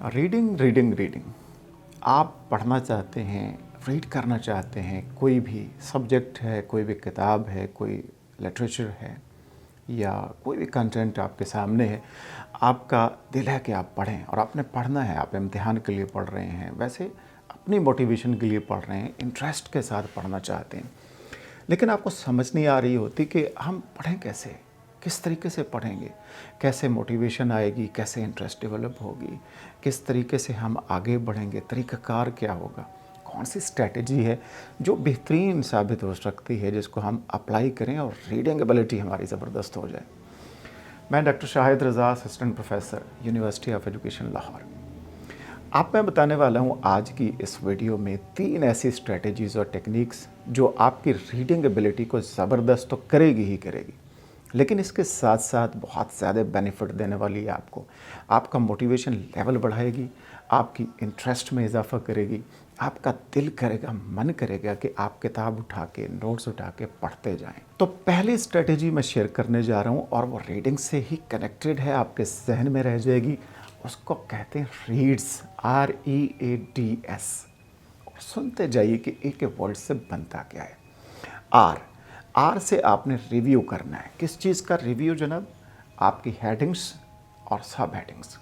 Reading reading reading. आप पढ़ना चाहते हैं, रीड करना चाहते हैं, कोई भी सब्जेक्ट है, कोई भी किताब है, कोई लिटरेचर है या कोई भी कंटेंट आपके सामने है, आपका दिल है कि आप पढ़ें और आपने पढ़ना है। आप इम्तिहान के लिए पढ़ रहे हैं, वैसे अपनी मोटिवेशन के लिए पढ़ रहे हैं, इंटरेस्ट के साथ पढ़ना चाहते हैं, लेकिन आपको समझ नहीं आ रही होती कि हम पढ़ें कैसे, किस तरीके से पढ़ेंगे, कैसे मोटिवेशन आएगी, कैसे इंटरेस्ट डेवलप होगी, किस तरीके से हम आगे बढ़ेंगे, तरीक़ाकार क्या होगा, कौन सी स्ट्रैटेजी है जो बेहतरीन साबित हो सकती है, जिसको हम अप्लाई करें और रीडिंग एबिलिटी हमारी ज़बरदस्त हो जाए। मैं doctor Shahid Raza, assistant professor, university of education Lahore. आप मैं बताने वाला हूँ आज की इस वीडियो में 3 ऐसी स्ट्रैटेजीज़ और टेक्निक्स जो आपकी रीडिंग एबिलिटी को ज़बरदस्त तो करेगी ही करेगी, लेकिन इसके साथ साथ बहुत ज़्यादा बेनिफिट देने वाली है आपको। आपका मोटिवेशन लेवल बढ़ाएगी, आपकी इंटरेस्ट में इजाफा करेगी, आपका दिल करेगा, मन करेगा कि आप किताब उठा के, नोट्स उठा के पढ़ते जाएं। तो पहली स्ट्रेटेजी मैं शेयर करने जा रहा हूं और वो रीडिंग से ही कनेक्टेड है, आपके जहन में रह जाएगी। उसको कहते हैं रीड्स, READS। और सुनते जाइए कि एक वर्ड से बनता क्या है। आर से आपने रिव्यू करना है। किस चीज़ का रिव्यू जनाब? आपकी हेडिंग्स और सब हेडिंग्स।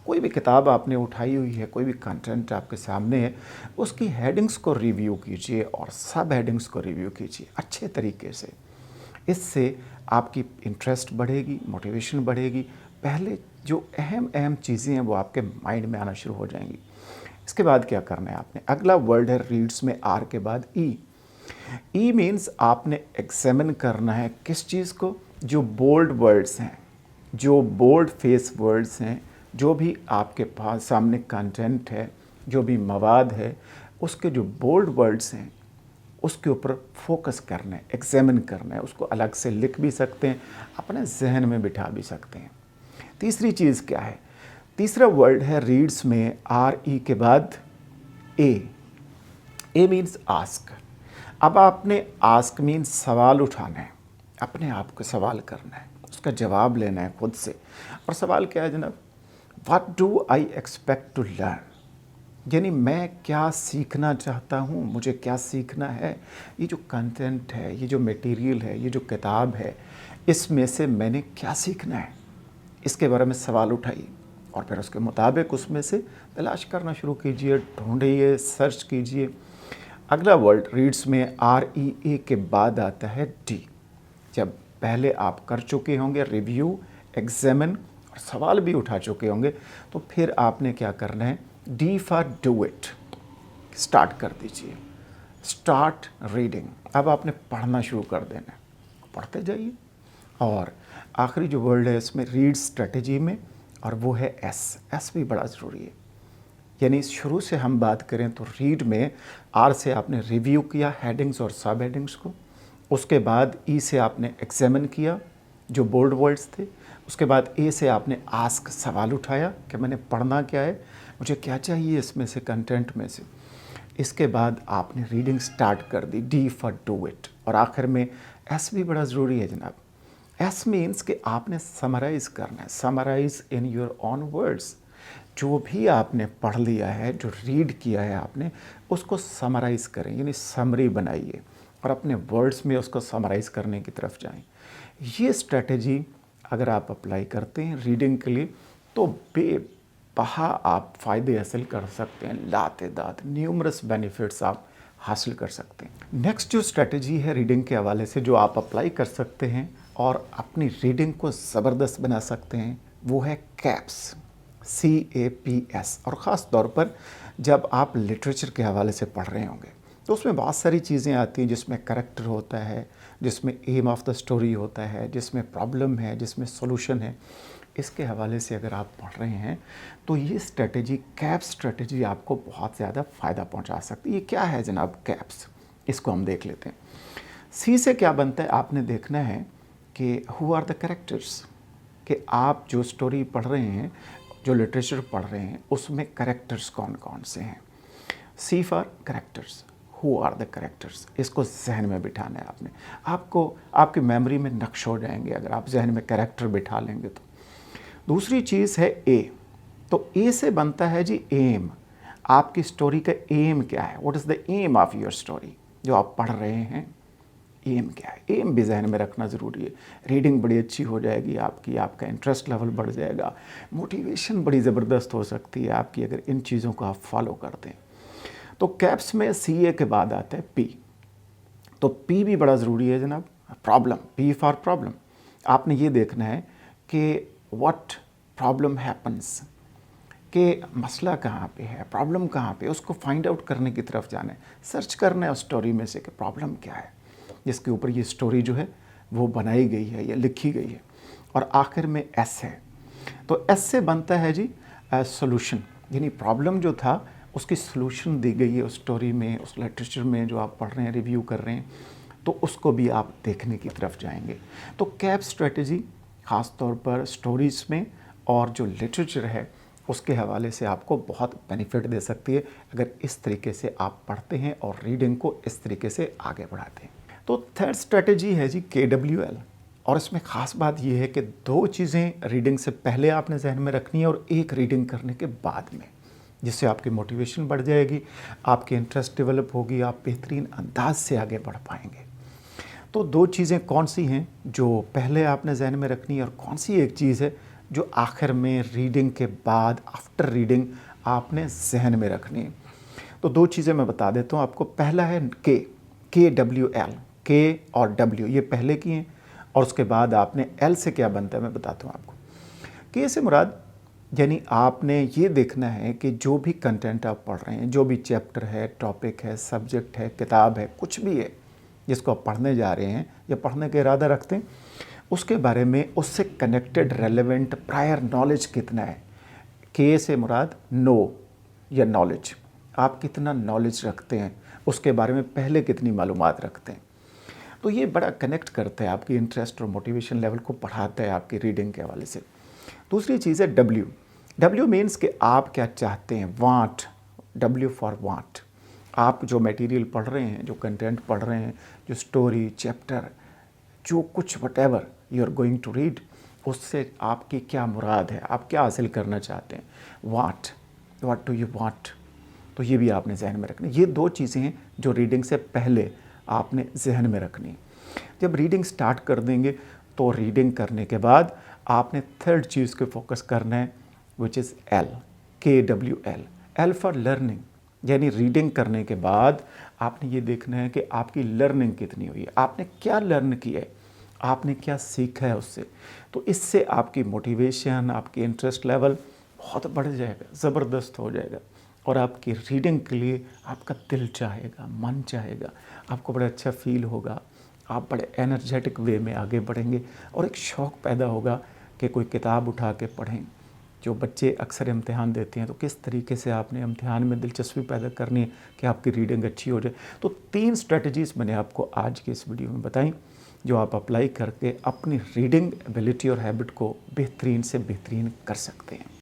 कोई भी किताब आपने उठाई हुई है, कोई भी कंटेंट आपके सामने है, उसकी हेडिंग्स को रिव्यू कीजिए और सब हेडिंग्स को रिव्यू कीजिए अच्छे तरीके से। इससे आपकी इंटरेस्ट बढ़ेगी, मोटिवेशन बढ़ेगी। पहले जो अहम अहम चीज़ें हैं वो आपके माइंड में आना शुरू हो जाएंगी। इसके बाद क्या करना है आपने? अगला वर्ड है रीड्स में आर के बाद ई मीन्स आपने एग्जामिन करना है किस चीज़ को? जो बोल्ड वर्ड्स हैं, जो बोल्ड फेस वर्ड्स हैं, जो भी आपके पास सामने कंटेंट है, जो भी मवाद है, उसके जो बोल्ड वर्ड्स हैं उसके ऊपर फोकस करना है, एग्जामिन करना है। उसको अलग से लिख भी सकते हैं, अपने जहन में बिठा भी सकते हैं। तीसरी चीज़ क्या है? तीसरा वर्ड है रीड्स में RE के बाद ए मीन्स आस्क। अब आपने आस्क मीन्स सवाल उठाना है, अपने आप को सवाल करना है, उसका जवाब लेना है खुद से। और सवाल क्या है जनाब? What do I expect to learn, यानी मैं क्या सीखना चाहता हूँ, मुझे क्या सीखना है। ये जो कंटेंट है, ये जो मटेरियल है, ये जो किताब है, इसमें से मैंने क्या सीखना है, इसके बारे में सवाल उठाइए और फिर उसके मुताबिक उसमें से तलाश करना शुरू कीजिए, ढूंढिए, सर्च कीजिए। अगला वर्ड रीड्स में REA के बाद आता है D। जब पहले आप कर चुके होंगे रिव्यू, एग्जामिन और सवाल भी उठा चुके होंगे, तो फिर आपने क्या करना है? D for do it. Start कर दीजिए, स्टार्ट रीडिंग। अब आपने पढ़ना शुरू कर देना है, पढ़ते जाइए। और आखिरी जो वर्ड है इसमें रीड स्ट्रेटजी में, और वो है एस भी बड़ा ज़रूरी है। यानी शुरू से हम बात करें तो रीड में आर से आपने रिव्यू किया हेडिंग्स और सब हेडिंग्स को, उसके बाद ई से आपने एग्जामिन किया जो बोल्ड वर्ड्स थे, उसके बाद ए से आपने आस्क, सवाल उठाया कि मैंने पढ़ना क्या है, मुझे क्या चाहिए इसमें से, कंटेंट में से। इसके बाद आपने रीडिंग स्टार्ट कर दी, D फॉर डू इट। और आखिर में एस भी बड़ा ज़रूरी है जनाब। एस मीन्स कि आपने समराइज़ करना है, summarize in your own words. जो भी आपने पढ़ लिया है, जो रीड किया है आपने, उसको समराइज़ करें, यानी समरी बनाइए और अपने वर्ड्स में उसको समराइज़ करने की तरफ जाएं। ये स्ट्रेटजी अगर आप अप्लाई करते हैं रीडिंग के लिए तो बेबहा आप फ़ायदे हासिल कर सकते हैं, लातेदाद न्यूमरस बेनिफिट्स आप हासिल कर सकते हैं। नेक्स्ट जो स्ट्रेटजी है रीडिंग के हवाले से जो आप अप्लाई कर सकते हैं और अपनी रीडिंग को ज़बरदस्त बना सकते हैं, वो है कैप्स, CAPS। और ख़ास तौर पर जब आप लिटरेचर के हवाले से पढ़ रहे होंगे तो उसमें बहुत सारी चीज़ें आती हैं, जिसमें करैक्टर होता है, जिसमें एम ऑफ द स्टोरी होता है, जिसमें प्रॉब्लम है, जिसमें सॉल्यूशन है। इसके हवाले से अगर आप पढ़ रहे हैं तो ये स्ट्रेटजी, कैप्स स्ट्रेटजी, आपको बहुत ज़्यादा फ़ायदा पहुंचा सकती है। ये क्या है जनाब कैप्स? इसको हम देख लेते हैं। सी से क्या बनता है? आपने देखना है कि हु आर द कैरेक्टर्स, कि आप जो स्टोरी पढ़ रहे हैं, जो लिटरेचर पढ़ रहे हैं, उसमें कैरेक्टर्स कौन कौन से हैं। C for characters, who are the characters. इसको जहन में बिठाना है आपने। आपको आपकी मेमोरी में नक्श हो जाएंगे अगर आप जहन में कैरेक्टर बिठा लेंगे तो। दूसरी चीज़ है ए। तो ए से बनता है जी एम। आपकी स्टोरी का एम क्या है, what is the aim of your story, जो आप पढ़ रहे हैं एम क्या है। एम भी जहन में रखना ज़रूरी है। रीडिंग बड़ी अच्छी हो जाएगी आपकी, आपका इंटरेस्ट लेवल बढ़ जाएगा, मोटिवेशन बड़ी ज़बरदस्त हो सकती है आपकी अगर इन चीज़ों को आप फॉलो करते हैं। तो कैप्स में सी ए के बाद आता है पी। तो पी भी बड़ा ज़रूरी है जनाब। Problem, P for problem. आपने ये देखना है कि व्हाट प्रॉब्लम हैपन्स, कि मसला कहाँ पे है, प्रॉब्लम कहाँ पे, उसको फाइंड आउट करने की तरफ जाना है, सर्च करना है उस स्टोरी में से कि प्रॉब्लम क्या है जिसके ऊपर ये स्टोरी जो है वो बनाई गई है या लिखी गई है। और आखिर में एस है। तो एस से बनता है जी सॉल्यूशन, यानी प्रॉब्लम जो था उसकी सॉल्यूशन दी गई है उस स्टोरी में, उस लिटरेचर में जो आप पढ़ रहे हैं, रिव्यू कर रहे हैं, तो उसको भी आप देखने की तरफ जाएंगे। तो कैप स्ट्रेटजी ख़ास तौर पर स्टोरीज़ में और जो लिटरेचर है उसके हवाले से आपको बहुत बेनिफिट दे सकती है अगर इस तरीके से आप पढ़ते हैं और रीडिंग को इस तरीके से आगे बढ़ाते हैं। तो थर्ड स्ट्रेटजी है जी KWL। और इसमें ख़ास बात यह है कि 2 चीज़ें रीडिंग से पहले आपने जहन में रखनी है और 1 रीडिंग करने के बाद में, जिससे आपकी मोटिवेशन बढ़ जाएगी, आपकी इंटरेस्ट डेवलप होगी, आप बेहतरीन अंदाज से आगे बढ़ पाएंगे। तो 2 चीज़ें कौन सी हैं जो पहले आपने जहन में रखनी है और कौन सी एक चीज़ है जो आखिर में रीडिंग के बाद आफ्टर रीडिंग आपने जहन में रखनी है। तो 2 चीज़ें मैं बता देता हूँ आपको। पहला है KWL, के और W ये पहले की हैं, और उसके बाद आपने L से क्या बनता है मैं बताता हूँ आपको। के से मुराद यानी आपने ये देखना है कि जो भी कंटेंट आप पढ़ रहे हैं, जो भी चैप्टर है, टॉपिक है, सब्जेक्ट है, किताब है, कुछ भी है जिसको आप पढ़ने जा रहे हैं या पढ़ने का इरादा रखते हैं, उसके बारे में उससे कनेक्टेड रेलेवेंट प्रायर नॉलेज कितना है। के से मुराद नो या नॉलेज, आप कितना नॉलेज रखते हैं, उसके बारे में पहले कितनी मालूमात रखते हैं। तो ये बड़ा कनेक्ट करता है आपकी इंटरेस्ट और मोटिवेशन लेवल को बढ़ाता है आपकी रीडिंग के हवाले से। दूसरी चीज़ है W मीन्स कि आप क्या चाहते हैं, वांट, W फॉर वांट। आप जो मटेरियल पढ़ रहे हैं, जो कंटेंट पढ़ रहे हैं, जो स्टोरी, चैप्टर, जो कुछ whatever you are going to read, उससे आपकी क्या मुराद है, आप क्या हासिल करना चाहते हैं। व्हाट डू यू वांट, तो ये भी आपने जहन में रखना। ये 2 चीज़ें हैं जो रीडिंग से पहले आपने जहन में रखनी। जब रीडिंग स्टार्ट कर देंगे तो रीडिंग करने के बाद आपने थर्ड चीज़ पे फोकस करना है, which is L, KWL, L for learning. यानी रीडिंग करने के बाद आपने ये देखना है कि आपकी लर्निंग कितनी हुई है, आपने क्या लर्न किया है, आपने क्या सीखा है उससे। तो इससे आपकी मोटिवेशन, आपकी इंटरेस्ट लेवल बहुत बढ़ जाएगा, ज़बरदस्त हो जाएगा, और आपकी रीडिंग के लिए आपका दिल चाहेगा, मन चाहेगा, आपको बड़ा अच्छा फील होगा, आप बड़े एनर्जेटिक वे में आगे बढ़ेंगे और एक शौक़ पैदा होगा कि कोई किताब उठा के पढ़ें। जो बच्चे अक्सर इम्तिहान देते हैं तो किस तरीके से आपने इम्तिहान में दिलचस्पी पैदा करनी है कि आपकी रीडिंग अच्छी हो जाए। तो 3 स्ट्रेटजीज़ मैंने आपको आज की इस वीडियो में बताई जो आप अप्लाई करके अपनी रीडिंग एबिलिटी और हैबिट को बेहतरीन से बेहतरीन कर सकते हैं।